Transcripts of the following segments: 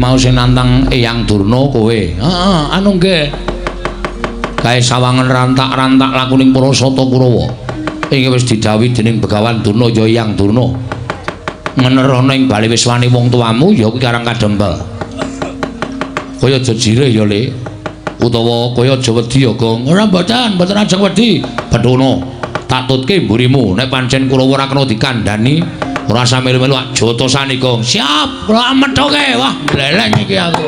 mau sing nantang Eyang Durna kowe. Heeh, anu nggih. Kae sawangen rantak-rantak lakuning para Sata Kurawa. Iki wis didhawuhi dening Begawan Durna ya Eyang Durna. Ngenerana ing bali wis wani wong tuamu ya kuwi Karang Kadempel. Kaya aja jireh ya, Le. Utawa kaya aja wedi ya, Gong. Ora mboten ajeng wedi. Bathuna tak tutke mburimu nek pancen Kurawa ora kena dikandhani, ora usah melu-melu jotosane, Gong. Siap, kula methoke. Wah, bleleng iki aku.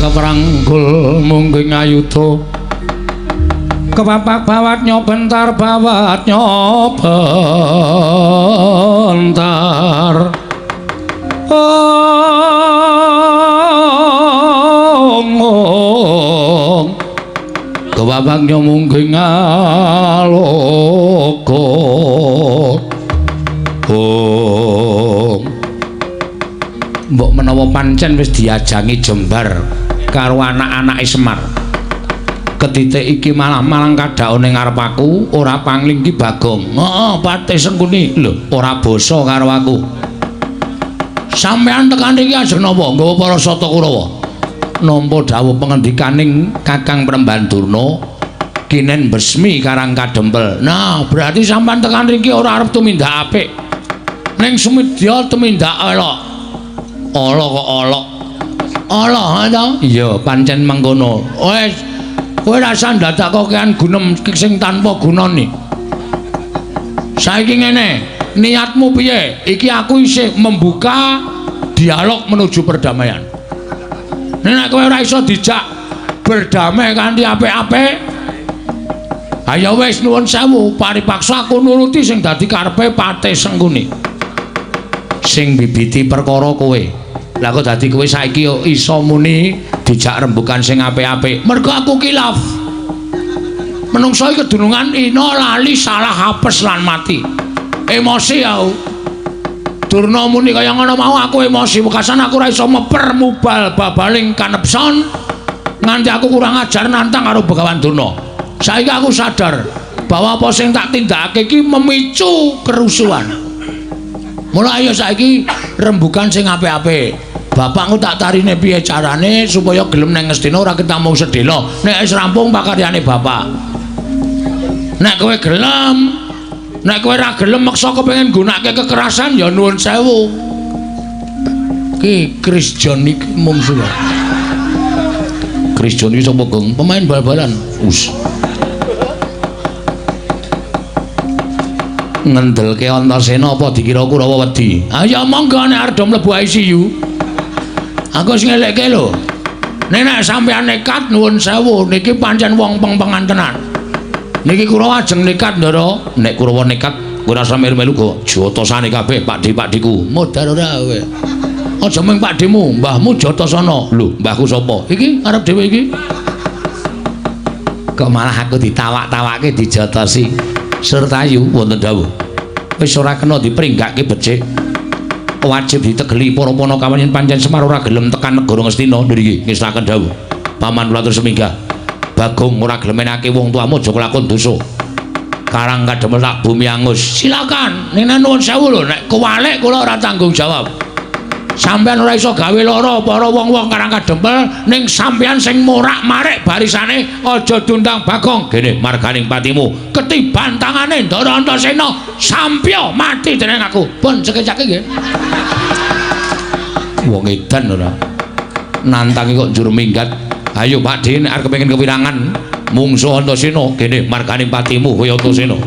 Keperanggul mungging ayuda kepapak bawat nyobentar kepapak nyomungging aloko mbok menawa pancen wis diajangi jembar karo anak-anake Semar. Ketitik iki malang kadhaone ngarep aku, ora pangling ki Bagong. Heeh, Patih Sengkuni. Lho, ora basa karo aku. Sampeyan tekan iki ajeng napa? Nggawa para Sata Kurawa. Nampa dawuh pengendikaning Kakang Prembandurna kinen besmi Karang Kadempel. Nah, berarti sampeyan tekan iki ora arep tumindak apik. Ning sumedya tumindak elok. Ala kok ala. Ala ta? Iya, pancen mengkono. Wis kowe rasa ndadak kokean gunem sing tanpa gunane. Saiki ngene, niatmu piye? Iki aku isih membuka dialog menuju perdamaian. Nek kowe ora iso dijak berdamai kanthi apik-apik, ayo wis nuwun sewu, paripaksa aku nuruti sing dadi karepe Patih Sengkuni. Sing bibiti perkara kowe. Lah kok dadi kowe saiki iso muni dijak rembukan sing apik-apik. Mergo aku kilaf. Menungso iki kedunungan ina lali salah hapes lan mati. Emosi aku. Durna muni kaya ngono mau aku emosi. Wekasan aku ora iso meper mubal babaling kanepson nganti aku kurang ajar nantang karo Begawan Durna. Saiki aku sadar bahwa apa sing tak tindakake iki memicu kerusuhan. Mulai ayo saiki rembukan sing apik-apik. Bapakku tak tarine piye carane supaya gelem nang Ngastina ora ketemu sedhela. Nek wis rampung pakaryane bapak. Nek kowe gelem, nek kowe ora gelem meksa kepengin gunakake kekerasan ya nuwun sewu. Ki Chris John iki mungsuh. Chris John iki sapa, Gong? Pemain bal-balan. Ngendelke Antasena apa dikira Kurawa wedi? Ayo monggo nek arep mlebu ICU. Aku sing ngelekke lho. Nek sampeyan nekat nuwun sewu, niki pancen wong peng-pengan tenan. Niki Kurawa ajeng nekat ndara, nek Kurawa nekat ora usah melu-melu go jotosane kabeh Pakdi-pakdiku. Modar ora kowe. Aja mung Pakdimu, mbahmu jotosana. Lho, mbahku sapa? Iki arep dhewe iki. Kok malah aku ditawak-tawake dijotosi. Sertayu wonten dawuh. Wis ora kena dipringgake becik. Wajib ditegeli para Panakawan yen pancen Semar ora gelem tekan negara Ngastina niki ngesraken dawuh. Paman kula atur seminggah. Bagong ora gelem menake wong tuamu aja kelakon dosa. Karang kademel tak bumi angus. Silakan, nek nuwun sewu lho, nek kewalik kula ora tanggung jawab. Sampeyan ora iso gawe lara para wong-wong karang kadempel ning sampeyan sing morak-marik barisane aja diundang Bagong gene marganing patimu ketiban tangane Ndara Antasena sampya mati dening aku pun cekek-cekek nggih wong edan ora nantangi kok njur minggat ayo Pak Din arep kepengin kewirangan mungsuh Antasena gene marganing patimu kaya Antasena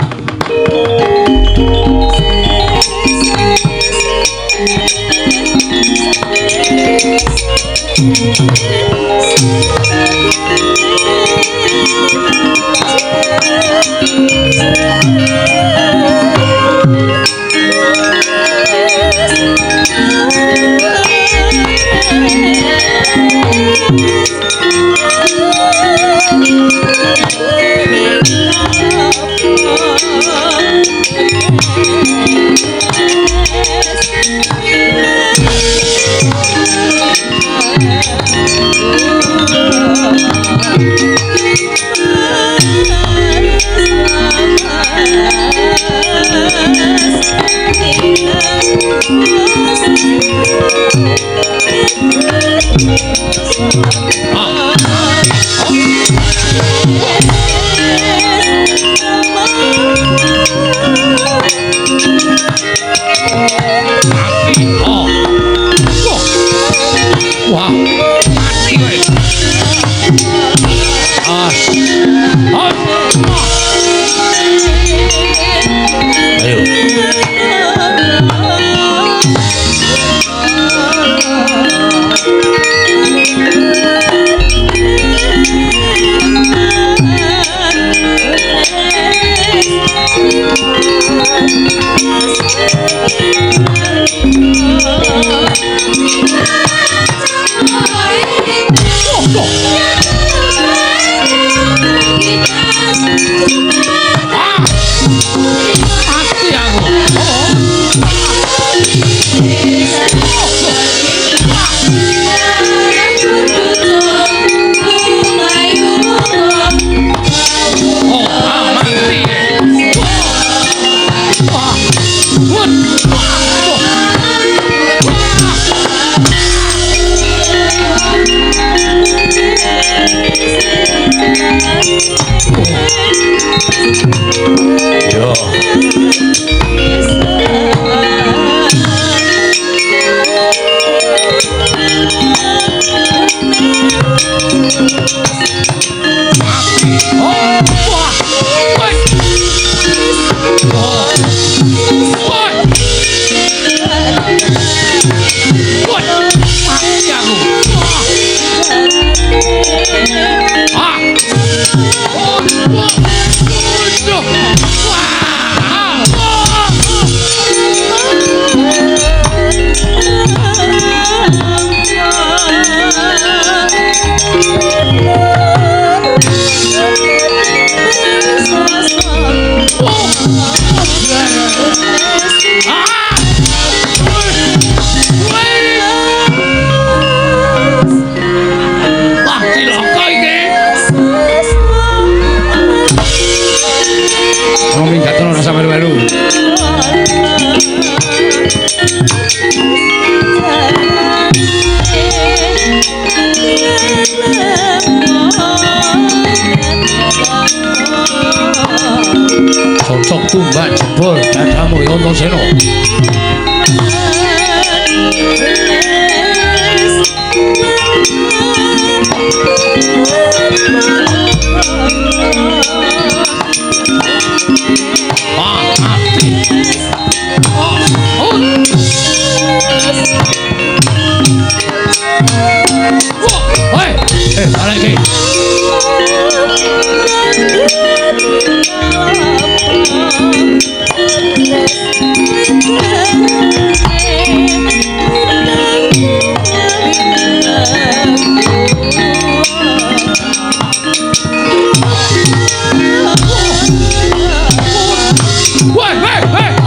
tumbak jebol dadamu Antasena lagi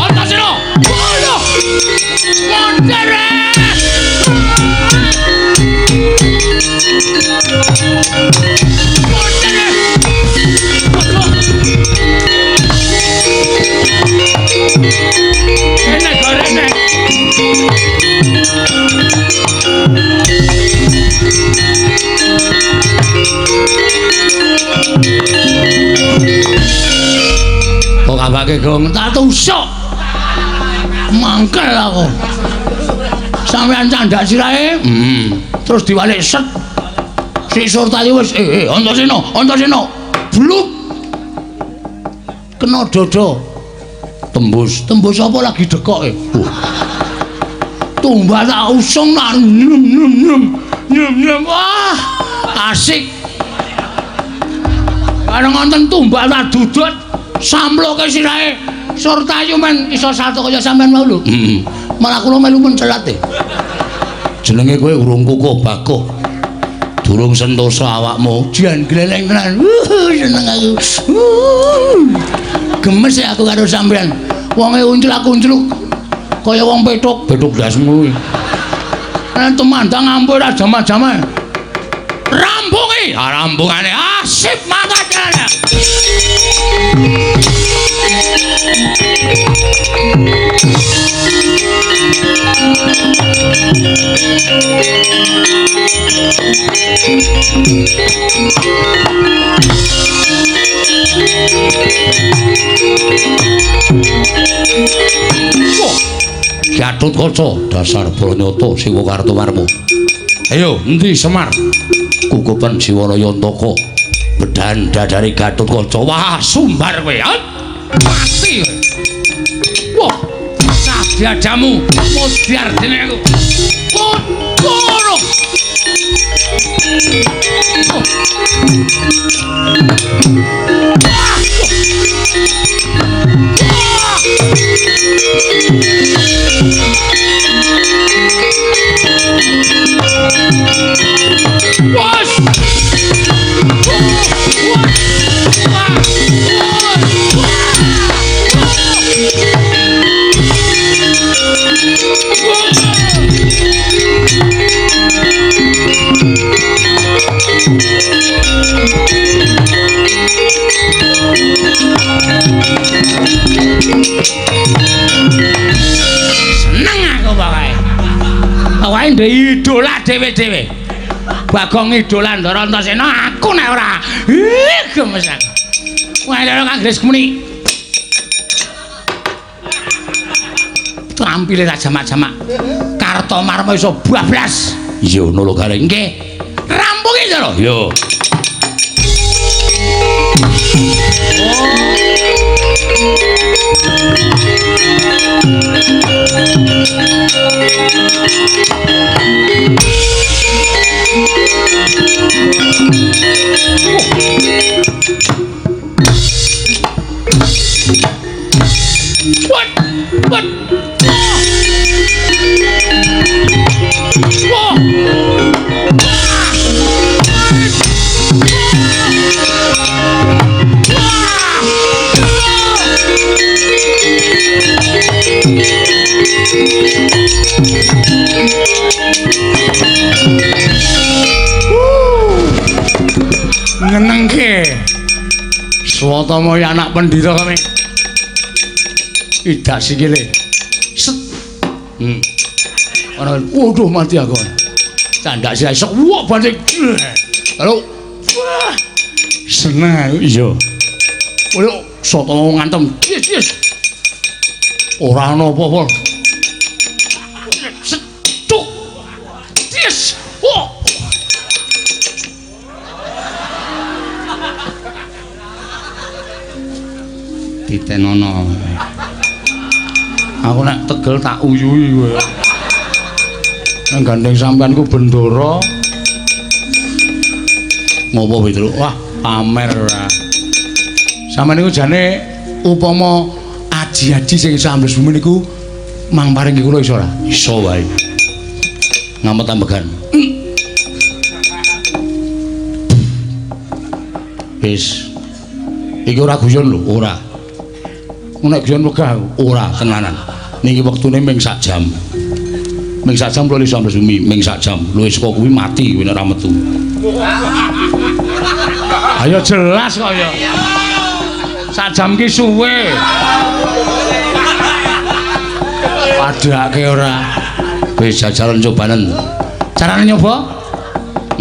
Antasena dibake gong tak tusuk. Mangkel aku. Sampeyan candak sirahe. Terus diwalik set. Si Surtayu wis Antasena. Blut. Kena dada. Tembus apa lagi dekoke? Tumbas tak usung nak nyem. Wah, asik. Bareng wonten tumbas tak dudut samploke sirahe Surtayu men iso salto kaya sampean mau lho. Malah kula melu mencelat e. Jenenge kowe urung kukuh bakuh. Durung sentosa awakmu, jan gleleng tenan. Seneng aku. Gemes ya aku karo sampean. Wonge uncul aku uncluk. Kaya wong petuk dasmu kuwi. Nek temandang ampun ra jama-jama. Rampungi, rampungane asip mangkat jalan. Gatotkaca dasar Branyata Siwa Kartowarma. Ayo endi Semar? Kukupen Siwanaya Antaka. Bedan dadari Gatotkaca. Wah, sumbar kowe. Mati kowe. Wah, sadyadamu modar dene aku. Kono. Seneng aku pokoke. Pokoke ndek idola dhewe-dhewe. Bagong idola Ndara Antasena aku nek ora gemes aku. Wah, karo Kangres muni. Tampile tak jamak-jamak. Kartomarma iso bablas. Iya ngono lho kare. Nggih. Rampungi Ndara. Yo. What? Ngenengke Swatama anak pendhita kami idak sikile set ana waduh mati aku candak sih sok wah banding halo seneng aku iya waduh Swatama ngantem yes ora ana apa-apa set tuk yes wah ditenono aku nek tegel tak uyuhi kowe nang gandeng sampean ku Bendoro ngopo Petruk wah pamer ora sampean niku jane upama aji-aji sing iso ambles bumi niku mang paringi kula iso ora iso wae ngamet ambegan wis iki ora guyon lho ora nek guyon wegah ora tenanan niki wektune ming sak jam lho iso ambles bumi ming sak jam luwih saka kuwi mati kowe nek ora metu ayo jelas kok ya sak jam ki suwe padake ora wis jajaran cobanen carane nyoba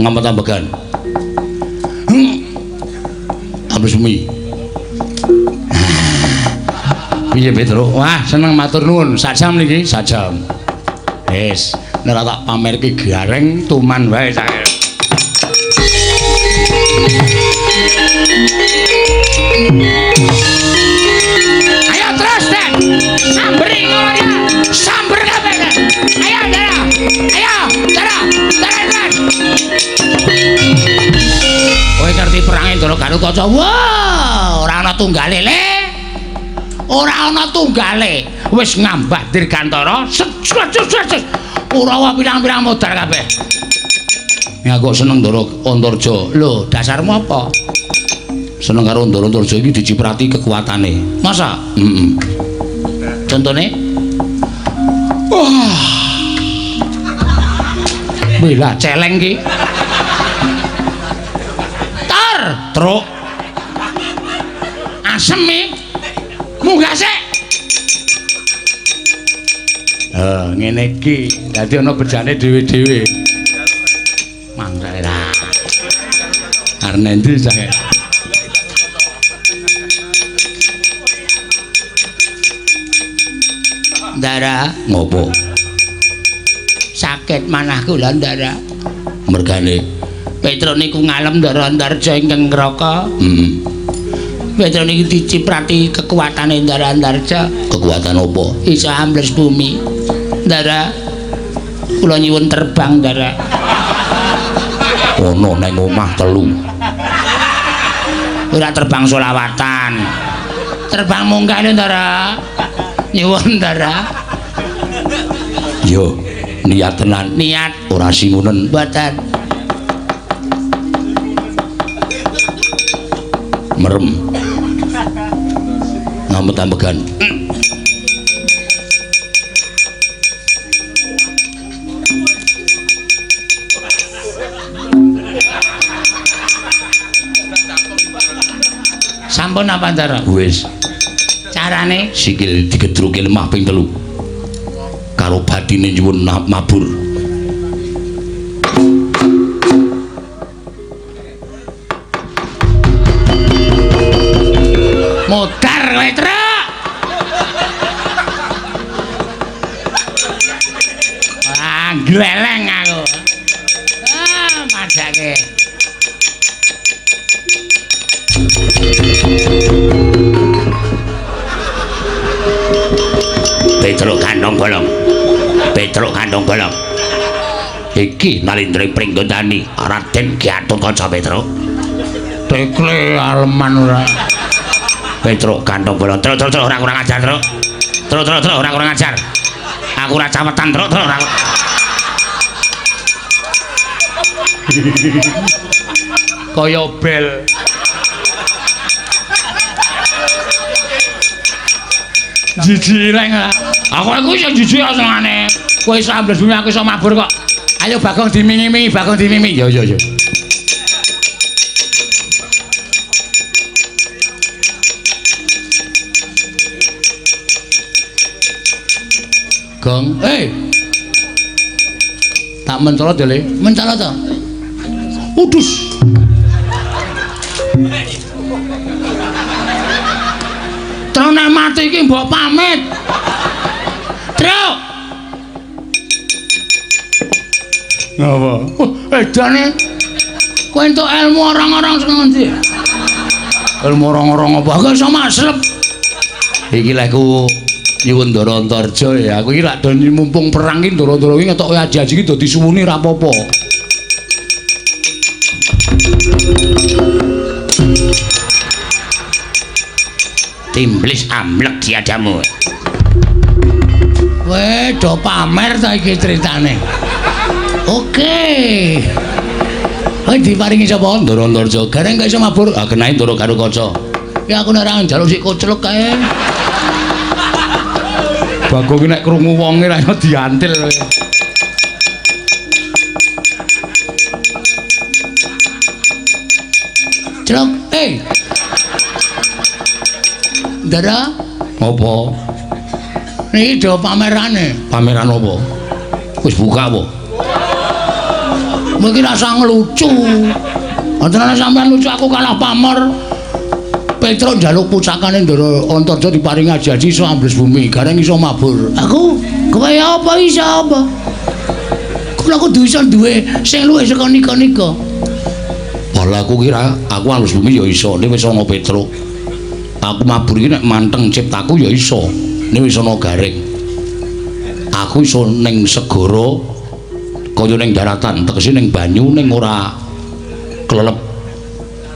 ngamet ambegan ambles bumi Piye Petro? Wah, seneng matur nuwun. Sajam niki, sajam. Wis, nek tak pamerke gareng tuman wae sae. Ayo terus deh. Samberi ngono ya. Samber kabeh. Ayo Dara. Ayo Dara. Dara. Kowe ngerti perang Ndara Garukaca? Wah, ora ana tunggale le. Ora ana tunggale. Wis ngambah Dirgantara. Urawa pirang-pirang modal kabeh. Ya kok seneng Ndara Antarja. Lho, dasarmu apa? Seneng karo Ndara Antarja iki diciprati kekuatane. Masa? Heeh. Contone? Wah. Wila celeng ki. Tar, truk. Asem iki. Munggah sik. Ngene iki. Dadi ana bejane dhewe-dhewe. Mangsae ra. Karena endi sae? Ndara, ngopo? Sakit manahku lho Ndara. Mergane Petro niku ngalem Ndara Antarja ingkang ngraka. Petro niki diciprati kekuatane Ndara Antarja. Kekuatan apa? Iso ambles bumi. Ndara, kula nyuwun terbang Ndara. Ono nang omah telu. Ora terbang solawatan. Terbang munggah lho Ndara. Nyuwun Ndara. Yo, niat tenan. Niat ora singunen. Mboten. Merem. Ngamet-ambegan. Sampun apa Ndara? Wis. Carane sikil digedruke lemah ping 3. Karo badine nyuwun mabur. Modar kowe, Truk. Wah, gleleng aku. Madake. Petruk kantong bolong. Petruk kantong bolong. Iki Nalindra Pringgondani, Raden Gatotkaca Petruk. Tekle aleman ora. Petruk kantong bolong. Truk ora kurang ajar, Truk. Truk ora kurang ajar. Aku ora cawetan, Truk ora. Kaya bel. Jiji reng. Aku iso jiji asengane. Kowe iso ambles bumi aku iso mabur kok. Ayo Bagong dimimi-mimi, Bagong dimimi. Yo. Gong, tak mencolot ya, Le. Mencolot to. Udus. Trone mati iki mbok pamit. Truk. Ngapa? Edane kowe entuk ilmu orang-orang sing ngendi? Ilmu orang-orang apa? Aku iso maslep. Iki lek ku nyuwun Ndara Antarja ya. Aku iki lak do mumpung perang iki Ndara iki ngetok aji-aji iki do disuwuni ra apa-apa. Timblis amlek diadamu. Weh, do pamer ta iki critane. Oke. Weh diparingi sapa? Ndara Antarja. Gareng gak iso mabur. Ah kenae Ndara Garukaca. Ya aku nek ra njaluk sik koclek kae. Bagong iki nek krungu wonge ra iso diantil. Celok, Ndara, apa? Niki do pamerane. Pameran apa? Wis buka apa? Mungkin rasa ngelucu. Antara sampean lucu aku kalah pamer. Petruk njaluk pucakane Ndara Antarja diparingi aji-aji iso ambles bumi, gareng iso mabur. Aku kaya apa iso apa? Kula kudu iso duwe sing luwih saka nika-nika. Lah aku kira aku ambles bumi ya iso, nek wis ana Petruk. Aku mabur iki nek manteng ciptaku ya iso, nek wis ana gareng. Aku iso ning segara kaya ning daratan, tegese ning banyu ning ora klelep.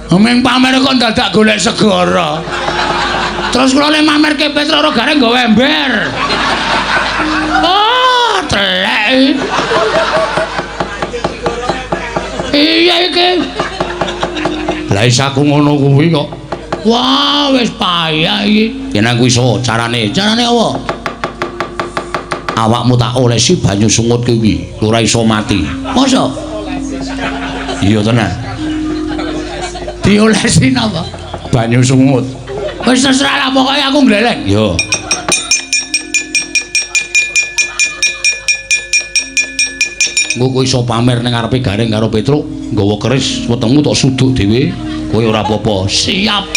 Meng pamer kok dadak golek segara. Terus kula le mamerke Petruk ora gareng nggawe ember. Oh, telek. Iya iki. Lah isaku ngono kuwi kok. Wah, wis payah iki. Yen aku iso carane. Carane apa? Awakmu tak olesi banyu sungut kuwi, ora iso mati. Masa? Iya tenan. Diolesi napa? Banyu sungut. Wis terserah lah pokoke aku gleleng. Yo. Engko kowe iso pamer ning ngarepe gareng karo Petruk, nggawa keris wetengmu tok suduk dhewe, kowe ora apa-apa. Siap.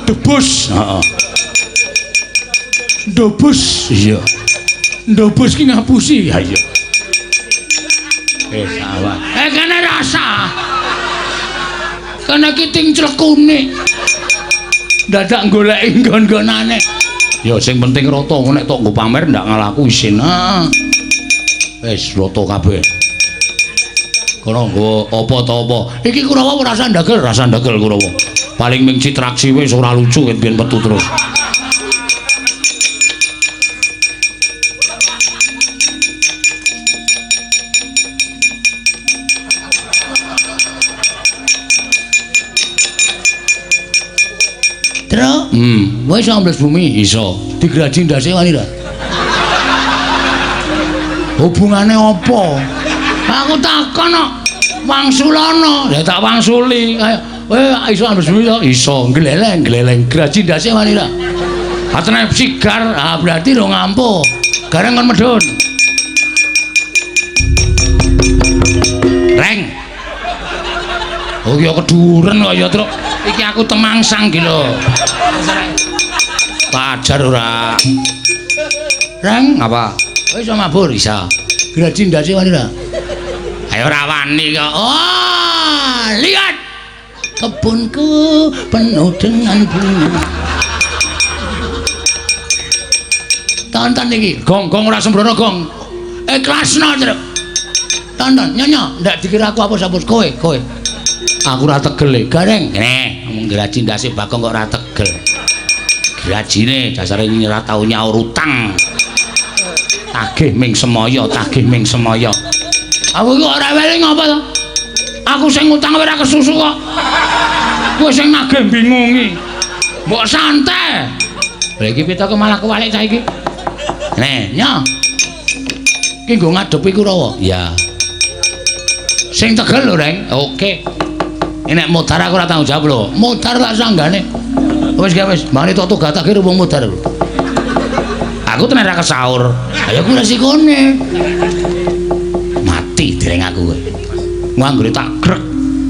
Debus. Heeh. Debus. Iya. Debus ki ngapusi. Ya iya. Sawan. Kene rasa. Kene ki ting clekune. Dadak goleki nggon-nggonane. Ya sing penting rata nek tok nggo pamer ndak ngalaku isin. Wis rata kabeh. Kono nggo apa ta apa. Iki Kurawa rasa ndagel Kurawa. Paling ming citraksi wis ora lucu yen biyen metu terus. Tro? Wis ambles bumi iso. Digraji ndase wani ra. Hubungane apa? Aku takon kok. Wangsulana. Ya tak wangsuli. Ayo, iso ambles bumi iso. Gleleng graji ndase wani ra. Atene sigar, berarti ro ngampuh. Gareng kon medhun. Reng. Oh ya keduren kok ya, Truk. Iki aku temangsang iki lho. Pajar ora. Reng, apa? Wis mabur isa. Graji ndase wani ra? Ayo ora wani kok. Oh, lihat. Kebunku penuh dengan bunga. Tonton iki, gong ora sembrono gong. Ikhlasno, Truk. Tonton, nyonya, ndak dikira aku hapus-hapus kowe. Aku ora tegel, gareng. Ngomong graji ndase Bagong kok ora tegel. Grajine dasare ora tau nyaur utang. Tagih ming semaya. Aku iki ora weling apa to? Aku sing utang ora kesusu kok. Kowe sing nagih bingungi. Mbok santai. Lha iki pitaku malah kewalik saiki. Nyo. Iki nggo ngadepi Kurawa. Ya. Sing tegel lho, Reng. Oke. Nek modar aku ora tanggung jawab lho. Modar tak sanggane. Wis, mari tok tugatake wong modar lho. Aku tenan ra kesaur. Ayo ku resikone. Mati dereng aku kowe. Nganggone tak grek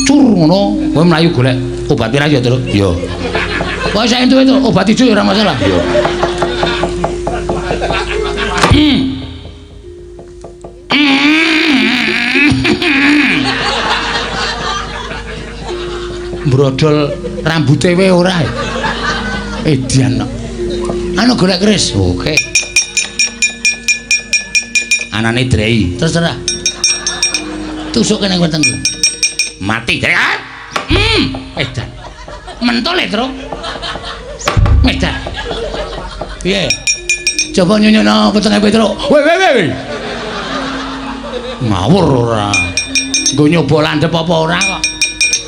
cur ngono, kowe mlayu golek obat pira ya, Truk? Yo. Kowe sak entuk itu obat ijo ora masalah. Yo. Brodol rambute wae ora. Edian kok. Anu golek keris. Oke. Anane drei, terserah. Tusuk kene wetengku. Mati drei. Edan. Mentol e, Truk. Medan. Piye? Coba nyonyono wetenge Petruk. Weh. Ngawur ora. Nggo nyoba landhep apa ora kok.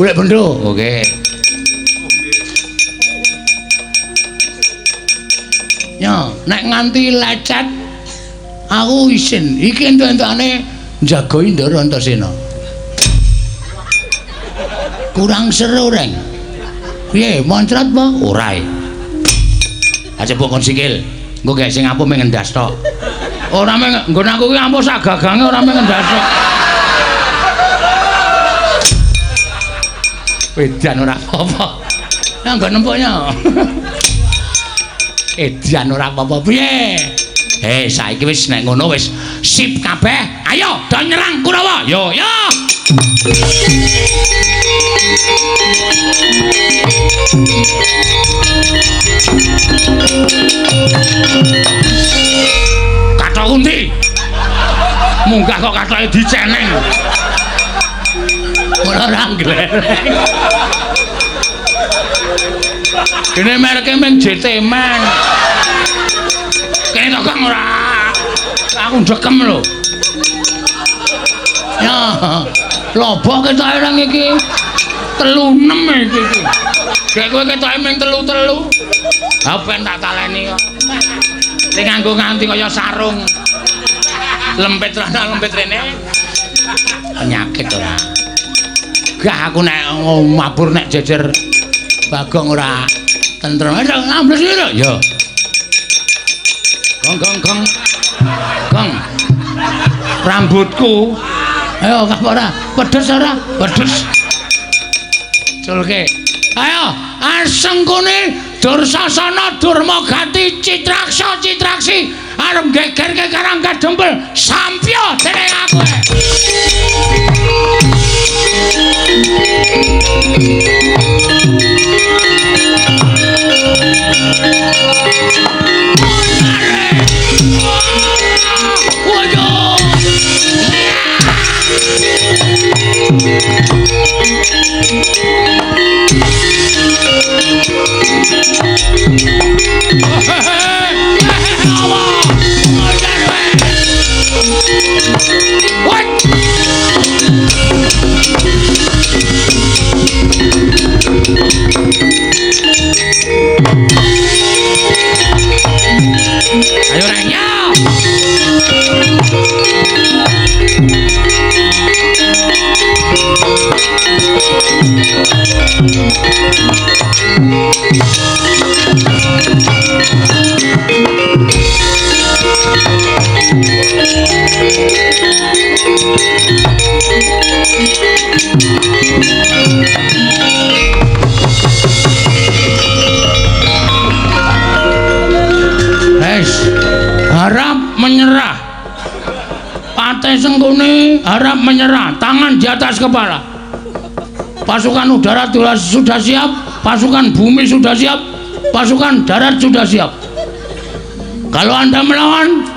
Golek bendho. Oke. Ya, nek nganti lecet aku isin. Iki entuk-entukane njagoi Ndara Antasena. Kurang seru, Reng. Piye, moncrat apa? Ora. Aja mbok kon sikil. Engko gek sing ampuh mengendas tok. Ora nggon aku ki ampuh sak gagange ora mengendas tok. Wedan ora apa. Yang nggo nempuknya. Edian ora apa-apa piye? Saiki wis nek ngono wis sip kabeh. Ayo do nyerang Kurawa. Yo. Kathok Kunti. Munggah kok kathoke diceneng. Ora nglereng. Kene mereke men JT men. Kene kok ora. Aku ndekem lho. Ya, lobok ketoke nang iki. 36 iki. Dek kowe ketoke ming 3. Ha ben tak taleni kok. Sing nganggo nganti kaya sarung. Lempit rana lempit rene. Penyakit ora. Gak aku nek mabur nek jejer Bagong ora tentrem. Ambles iki lho. Ya. Gong. Rambutku. Ayo apa ora? Pedes ora? Pedes. Culke. Ayo, Asengkune Dursasana Durmagati Citraksi arep gegerke Karang Kadempel sampya dening aku. Ayo Renya. Harap menyerah. Patih Sengkuni harap menyerah. Tangan di atas kepala. Pasukan udara sudah siap. Pasukan bumi sudah siap. Pasukan darat sudah siap. Kalau Anda melawan,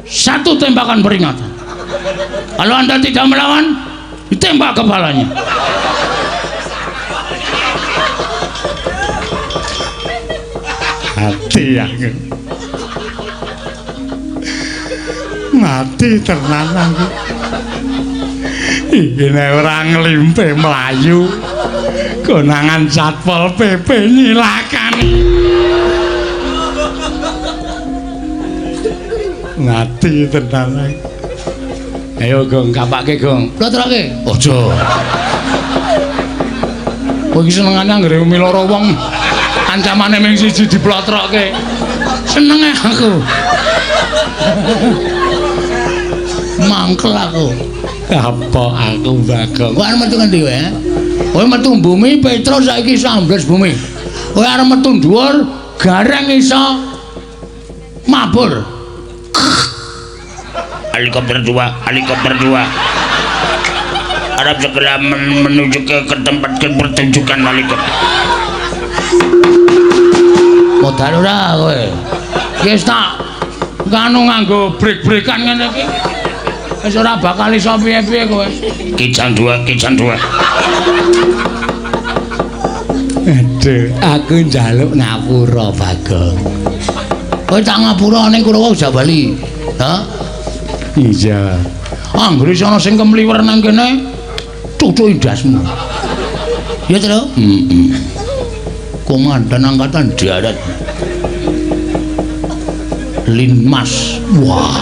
1 tembakan peringatan. Kalau Anda tidak melawan, ditembak kepalanya. Hati aku. Mati tenan aku. Iki nek ora nglimpe mlayu. Konangan Satpol PP nyilakani. Mati tenan aku. Ayo Gong, kapake Gong. Plotroke. Aja. Kowe iki senengane anggere miloro wong. Ancamane ming siji diplotroke. Senenge aku. Mangkel aku. Apa aku Bagong? Kowe arep metu ngendi kowe? Kowe metu bumi Petro saiki sambles bumi. Kowe arep metu dhuwur gareng iso mabur. Helikopter 2. Harap segera menuju ke tempat pertunjukan helikopter. Modal ora kowe. Wis tak kanu nganggo break-breakan ngene iki. Wis ora bakal iso piye-piye kowe. Kijang 2. Aduh, aku njaluk ngapura Bagong. Kowe tak ngapura ning Kurawa Jabali. Ha? Iya. Anggere ana sing kemliwer nang kene, cucuki ndasmu. Ya, Tru? Komandan Angkatan Darat. Linmas. Wah.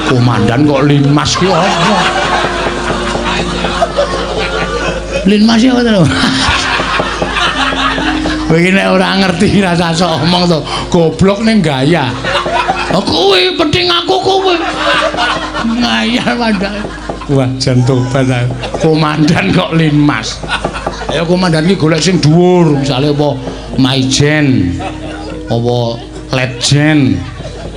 Komandan kok Linmas ki apa? Linmas ya apa, Tru? Kowe iki nek ora ngerti rasa sok omong to, goblok ning gaya. Oh kowe penting aku kowe. Ngayal padahal. Wah, jantung padahal. Komandan kok Linmas. Ayo komandan iki golek sing dhuwur, misale apa Maijen, apa Letjen,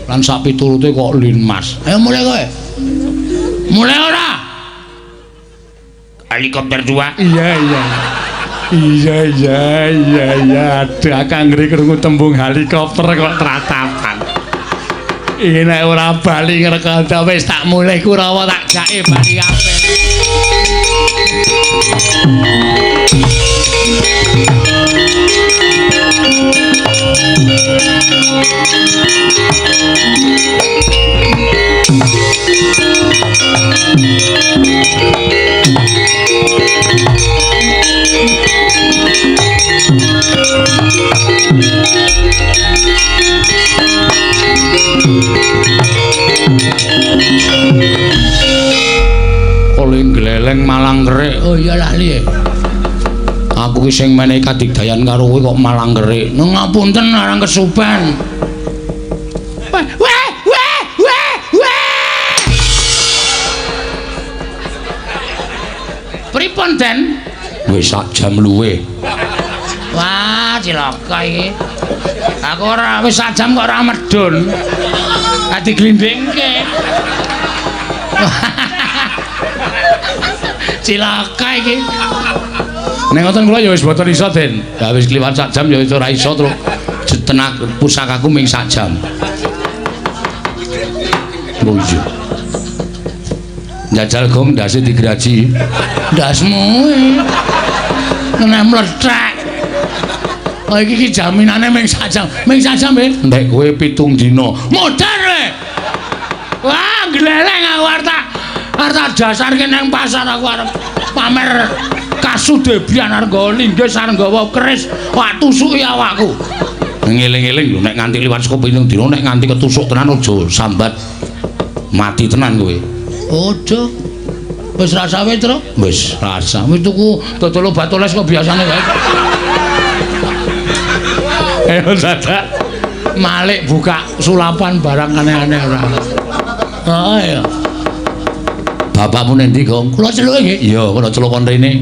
lan sak piturute kok Linmas. Ayo mulai kowe. Mulai ora? Helikopter 2. Iya. Ada Kang Ngri krungu tembung helikopter kok tratapan. Iki nek ora bali ngrekada wis tak mulih Kurawa tak jake bali kabeh. Koling gleleng malang kerik. Oh iya lali. Aku ki sing menehi kadigdayan karo kowe kok malang kerik. Ngapunten arang kesupen. Weh. Pripun Den? Wis sak jam luwe. Wah, cilaka iki. Aku ora wis sak jam kok ora medun. Ati glindingke. Cilaka iki. Nek ngoten kula ya wis boten iso, Den. Ya wis kliwat sak jam ya wis ora iso terus tenak pusakaku ming sak jam. Oh iya. Njajal gong ndase digraji. Ndasmu. Nek mlethek. Oh iki jaminane ming sak jam. Ming sak jam e. Ndek kowe 7 dina. Modar le. Wah, gleleng aku arep dasarke nang pasar aku arep pamer kasudebian arga linggis arenggawa keris. Wah, tusuki awakku. Ngeling-eling lho nek nganti liwat saka 7 dina nek nganti ketusuk tenan aja sambat. Mati tenan kowe. Ojo. Wis rasa wis, Tru? Wis rasa. Wis tuku dodol obat oles kok biasane wae. Ayo dadak. Malik buka sulapan barang aneh-aneh ora. Oh iya. Bapakmu nendi, Gong? Kula celuk nggih. Iya, kula celuk kon rene.